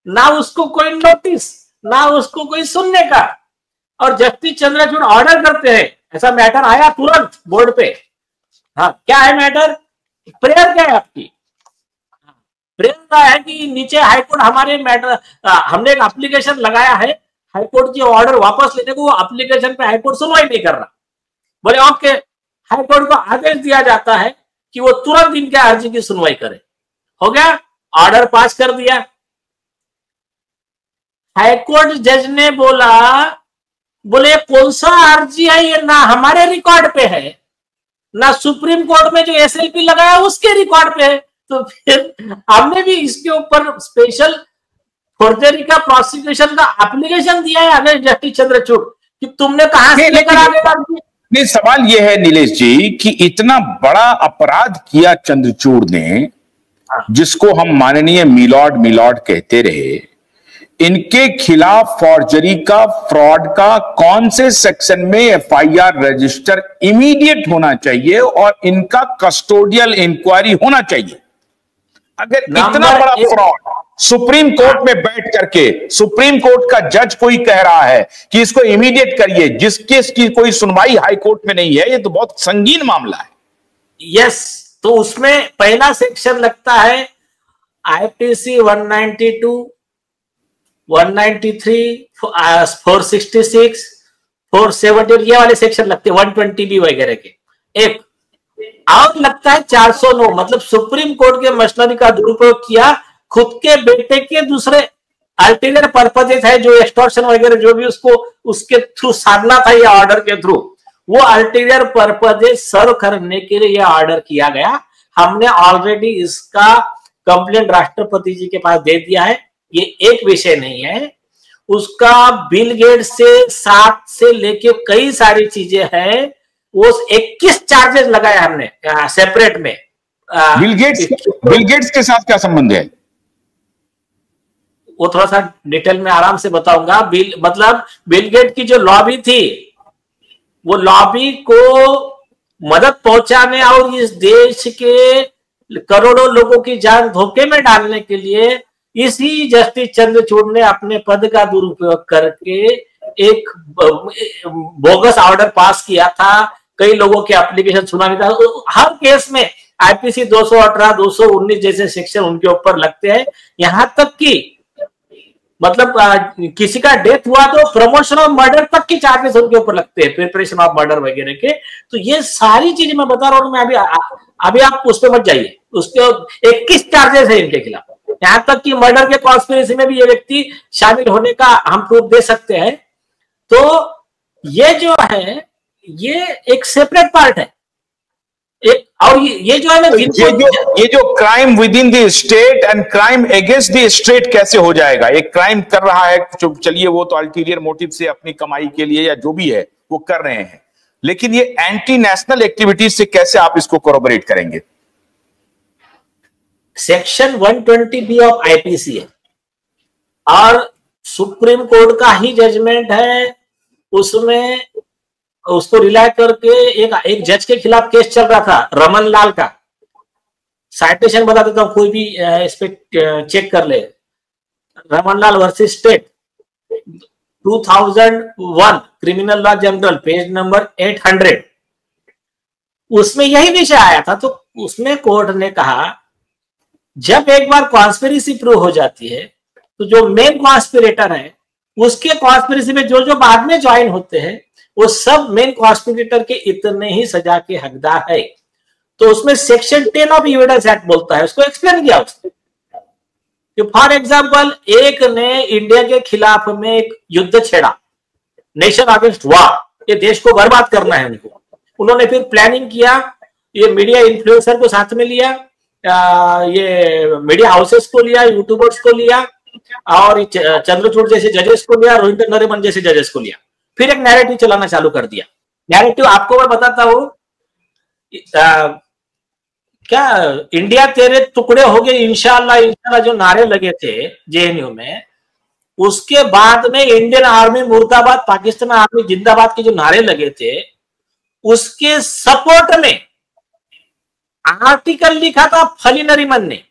ना उसको कोई नोटिस, ना उसको कोई सुनने का। और जस्टिस चंद्रचूड़ ऑर्डर करते हैं, ऐसा मैटर आया तुरंत बोर्ड पे। हाँ, क्या है मैटर? प्रेयर क्या है आपकी? प्रेयर है कि नीचे हाईकोर्ट हमारे मैटर, हमने एक एप्लीकेशन लगाया है हाईकोर्ट की ऑर्डर वापस लेने को, वो एप्लीकेशन पे हाईकोर्ट सुनवाई नहीं कर रहा। बोले ओके, हाईकोर्ट को आदेश दिया जाता है कि वो तुरंत इनके अर्जी की सुनवाई करे। हो गया, ऑर्डर पास कर दिया। हाईकोर्ट जज ने बोले कौन सा अर्जी है ये, ना हमारे रिकॉर्ड पे है, ना सुप्रीम कोर्ट में जो एसएलपी लगाया उसके रिकॉर्ड पे है। तो फिर हमने भी इसके ऊपर स्पेशल फोर्जरी का प्रोसिक्यूशन का एप्लीकेशन दिया है अगेंस्ट जस्टिस चंद्रचूड़ कि तुमने कहां से लेकर आ गए। नहीं, सवाल यह है नीलेश जी कि इतना बड़ा अपराध किया चंद्रचूड़ ने, जिसको हम माननीय मिलॉर्ड कहते रहे, इनके खिलाफ फॉर्जरी का, फ्रॉड का कौन से सेक्शन में एफआईआर रजिस्टर इमीडिएट होना चाहिए और इनका कस्टोडियल इंक्वायरी होना चाहिए? अगर इतना बड़ा फ्रॉड सुप्रीम कोर्ट में बैठ करके सुप्रीम कोर्ट का जज कोई कह रहा है कि इसको इमीडिएट करिए, जिसकी कोई सुनवाई हाई कोर्ट में नहीं है, ये तो बहुत संगीन मामला है। यस, तो उसमें पहला सेक्शन लगता है आईपीसी 192, 193, 466, 470, ये वाले सेक्शन लगते हैं, 120B वगैरह के। एक और लगता है 409, मतलब सुप्रीम कोर्ट के मशीनरी का दुरुपयोग किया, खुद के बेटे के दूसरे अल्टीरियर पर्पजेस है, जो एक्सटॉर्शन वगैरह जो भी उसको उसके थ्रू साधना था, या ऑर्डर के थ्रू, वो अल्टीरियर पर्पजेस सर्व करने के लिए यह ऑर्डर किया गया। हमने ऑलरेडी इसका कंप्लेंट राष्ट्रपति जी के पास दे दिया है। ये एक विषय नहीं है, उसका बिल गेट से 7 से लेके कई सारी चीजें हैं, वो 21 चार्जेस लगाया हमने सेपरेट में। बिल गेट्स के साथ क्या संबंध है? वो थोड़ा सा डिटेल में आराम से बताऊंगा। बिल गेट की जो लॉबी थी, वो लॉबी को मदद पहुंचाने और इस देश के करोड़ों लोगों की जान धोखे में डालने के लिए इसी जस्टिस चंद्रचूड़ ने अपने पद का दुरुपयोग करके एक बोगस ऑर्डर पास किया था। कई लोगों के एप्लीकेशन सुना भी था। हर केस में आईपीसी 218, 219 जैसे सेक्शन उनके ऊपर लगते हैं। यहां तक कि मतलब किसी का डेथ हुआ तो प्रमोशन ऑफ मर्डर तक की चार्जेस उनके ऊपर लगते हैं, प्रिपरेशन ऑफ मर्डर वगैरह के। तो ये सारी चीजें मैं बता रहा हूं। मैं अभी आप उस पर मत जाइए, उसके 21 चार्जेस है इनके खिलाफ। यहां तक कि मर्डर के कॉन्स्पिरेसी में भी ये व्यक्ति शामिल होने का हम प्रूफ दे सकते हैं। तो ये जो है, ये एक सेपरेट पार्ट है। और ये जो है ना, ये जो crime with in the state and crime against the state कैसे हो जाएगा? एक क्राइम कर रहा है, चलिए वो तो अल्टीरियर मोटिव से अपनी कमाई के लिए या जो भी है वो कर रहे हैं, लेकिन ये एंटी नेशनल एक्टिविटीज से कैसे आप इसको कोरोबरेट करेंगे? सेक्शन 120B ऑफ आईपीसी है और सुप्रीम कोर्ट का ही जजमेंट है। उसमें उसको रिलाय करके एक जज के खिलाफ केस चल रहा था, रमन लाल का। साइटेशन बता देता हूं, कोई भी इस पे चेक कर ले। Raman Lal versus state 2001 criminal law journal, page number 800। उसमें यही विषय आया था। तो उसमें कोर्ट ने कहा, जब एक बार कॉन्स्पिरेसी प्रूव हो जाती है तो जो मेन कॉन्स्पिरेटर है उसके कॉन्स्पिरेसी में जो जो बाद में ज्वाइन होते हैं वो सब मेन कॉन्स्पिरेटर के इतने ही सजा के हकदार है। तो उसमें सेक्शन 10 ऑफ एविडेंस एक्ट बोलता है, उसको एक्सप्लेन किया उसने कि फॉर एग्जांपल एक ने इंडिया के खिलाफ में एक युद्ध छेड़ा, नेशन अगेंस्ट वॉर, ये देश को बर्बाद करना है उनको। उन्होंने फिर प्लानिंग किया, ये मीडिया इन्फ्लुएंसर को साथ में लिया, ये मीडिया हाउसेस को लिया, यूट्यूबर्स को लिया, और चंद्रचूड़ जैसे जजेस को लिया, रोहिंटन नरीमन जैसे जजेस को लिया। फिर एक नैरेटिव चलाना चालू कर दिया। नैरेटिव आपको मैं बताता हूं, क्या इंडिया तेरे टुकड़े हो गए इंशाल्लाह इंशाल्लाह जो नारे लगे थे जेएनयू में, उसके बाद में इंडियन आर्मी मुर्दाबाद, पाकिस्तान आर्मी जिंदाबाद के जो नारे लगे थे, उसके सपोर्ट में आर्टिकल लिखा था फली नरीमन ने।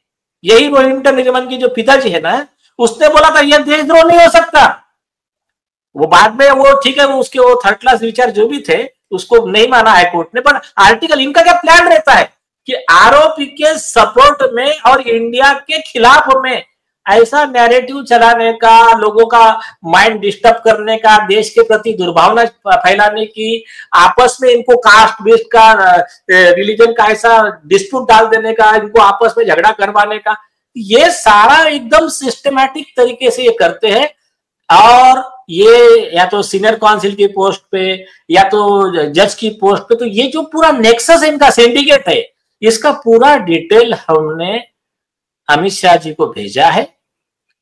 यही रोहिंटन नरीमन की जो पिताजी है ना, उसने बोला था यह देशद्रोह नहीं हो सकता। वो बाद में वो ठीक है, उसके वो थर्ड क्लास विचार जो भी थे उसको नहीं माना हाईकोर्ट ने, पर आर्टिकल इनका क्या प्लान रहता है कि आरोपी के सपोर्ट में और इंडिया के खिलाफ में ऐसा नैरेटिव चलाने का, लोगों का माइंड डिस्टर्ब करने का, देश के प्रति दुर्भावना फैलाने की, आपस में इनको कास्ट बेस्ड का, रिलीजन का ऐसा डिस्प्यूट डाल देने का, इनको आपस में झगड़ा करवाने का, ये सारा एकदम सिस्टमैटिक तरीके से ये करते हैं। और ये या तो सीनियर काउंसिल की पोस्ट पे या तो जज की पोस्ट पे, तो ये जो पूरा नेक्सस इनका सिंडिकेट है, इसका पूरा डिटेल हमने अमित शाह जी को भेजा है।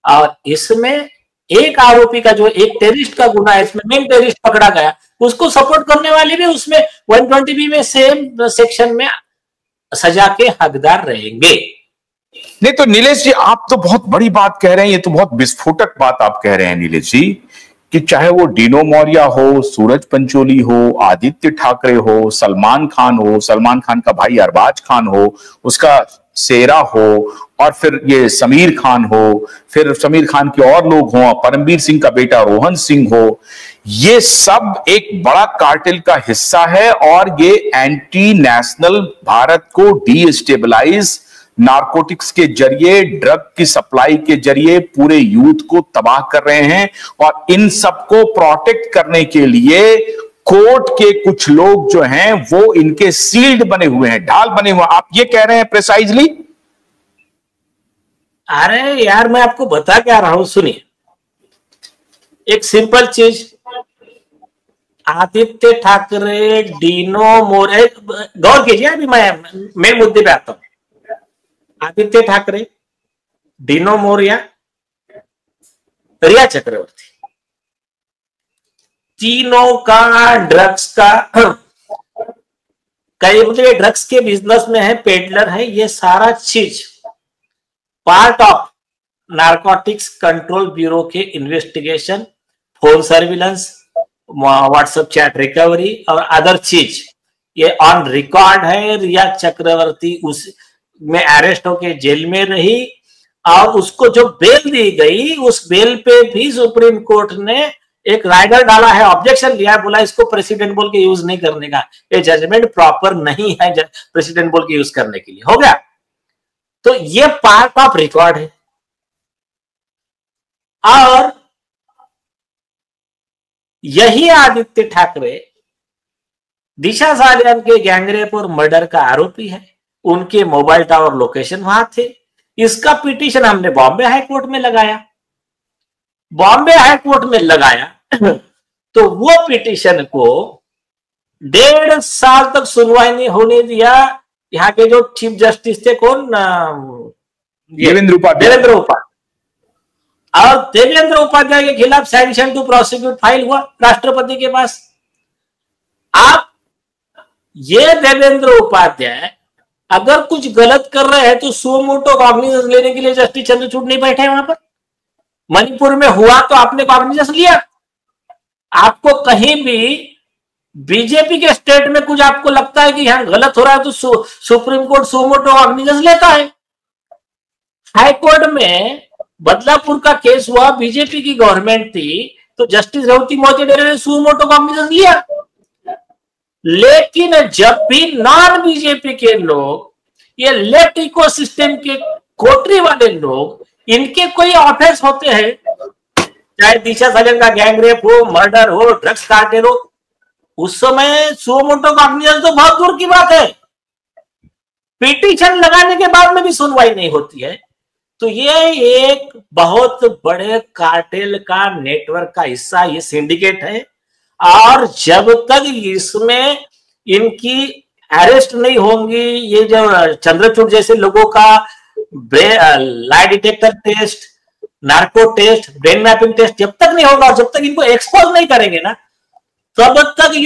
और इसमें एक आरोपी का जो एक टेररिस्ट का गुना है, इसमें मेन टेररिस्ट पकड़ा गया, उसको सपोर्ट करने वाले भी उसमें 120B में सेम सेक्शन में सजा के हकदार रहेंगे। नहीं तो नीलेश जी, आप तो बहुत बड़ी बात कह रहे हैं, ये तो बहुत विस्फोटक बात आप कह रहे हैं नीलेश जी, कि चाहे वो डीनो मौर्या हो, सूरज पंचोली हो, आदित्य ठाकरे हो, सलमान खान हो, सलमान खान का भाई अरबाज खान हो, उसका सेरा हो, और फिर ये समीर खान हो, फिर समीर खान के और लोग हों, परमवीर सिंह का बेटा रोहन सिंह हो, ये सब एक बड़ा कार्टेल का हिस्सा है। और ये एंटी नेशनल भारत को डीस्टेबलाइज नारकोटिक्स के जरिए, ड्रग की सप्लाई के जरिए पूरे यूथ को तबाह कर रहे हैं। और इन सबको प्रोटेक्ट करने के लिए कोर्ट के कुछ लोग जो हैं वो इनके सील्ड बने हुए हैं, ढाल बने हुए हैं, आप ये कह रहे हैं प्रिसाइजली? अरे यार, मैं आपको बता क्या रहा हूं, सुनिए एक सिंपल चीज। आदित्य ठाकरे, डीनो मौर्या, गौर कीजिए, अभी मैं मुद्दे पे आता हूं। आदित्य ठाकरे, डीनो मौर्या, रिया चक्रवर्ती, तीनों का ड्रग्स का कई मुझे ड्रग्स के बिजनेस में है, पेडलर है, ये सारा चीज part of narcotics control bureau के investigation, phone surveillance, WhatsApp chat recovery और अदर चीज ये ऑन रिकॉर्ड है। रिया चक्रवर्ती उस में अरेस्ट होके जेल में रही और उसको जो बेल दी गई, उस बेल पे भी सुप्रीम कोर्ट ने एक राइडर डाला है, ऑब्जेक्शन लिया है, बोला इसको प्रेसिडेंट बोल के यूज नहीं करने का, ये जजमेंट प्रॉपर नहीं है प्रेसिडेंट बोल के यूज करने के लिए, हो गया। तो ये पार्ट ऑफ रिकॉर्ड है। और यही आदित्य ठाकरे दिशा सालियान के गैंगरेप और मर्डर का आरोपी है, उनके मोबाइल टावर लोकेशन वहां थे। इसका पिटीशन हमने बॉम्बे हाई कोर्ट में लगाया, बॉम्बे हाई कोर्ट में लगाया तो वो पिटीशन को 1.5 साल तक सुनवाई नहीं होने दिया। यहाँ के जो चीफ जस्टिस थे, कौन, देवेंद्र उपाध्याय, और देवेंद्र उपाध्याय के खिलाफ सैंक्शन टू प्रोसिक्यूट फाइल हुआ राष्ट्रपति के पास। आप ये देवेंद्र उपाध्याय अगर कुछ गलत कर रहे हैं तो सो मोटो कॉग्निजेंस लेने के लिए जस्टिस चंद्रचूड़ नहीं बैठे वहां पर। मणिपुर में हुआ तो आपने कॉग्निजेंस लिया। आपको कहीं भी बीजेपी के स्टेट में कुछ आपको लगता है कि यहां गलत हो रहा है तो सुप्रीम कोर्ट सो मोटो कॉग्निजेंस लेता है। हाई कोर्ट में बदलापुर का केस हुआ, बीजेपी की गवर्नमेंट थी, तो जस्टिस रेवती मोहते ने सो मोटो कॉग्निजेंस लिया। लेकिन जब भी नॉन बीजेपी के लोग, ये लेफ्ट इकोसिस्टम के कोटरी वाले लोग, इनके कोई ऑफेंस होते हैं, चाहे दिशा सालियान का गैंगरेप हो, मर्डर हो, ड्रग्स कार्टेल हो, उस समय सो मोटो कॉग्निजेंस तो बहुत दूर की बात है, पिटीशन लगाने के बाद में भी सुनवाई नहीं होती है। तो ये एक बहुत बड़े कार्टेल का नेटवर्क का हिस्सा ये सिंडिकेट है। और जब तक इसमें इनकी अरेस्ट नहीं होंगी, ये जो चंद्रचूड़ जैसे लोगों का lie detector test, narco test, brain mapping test जब तक नहीं होगा और जब तक इनको एक्सपोज नहीं करेंगे ना, तब तक ये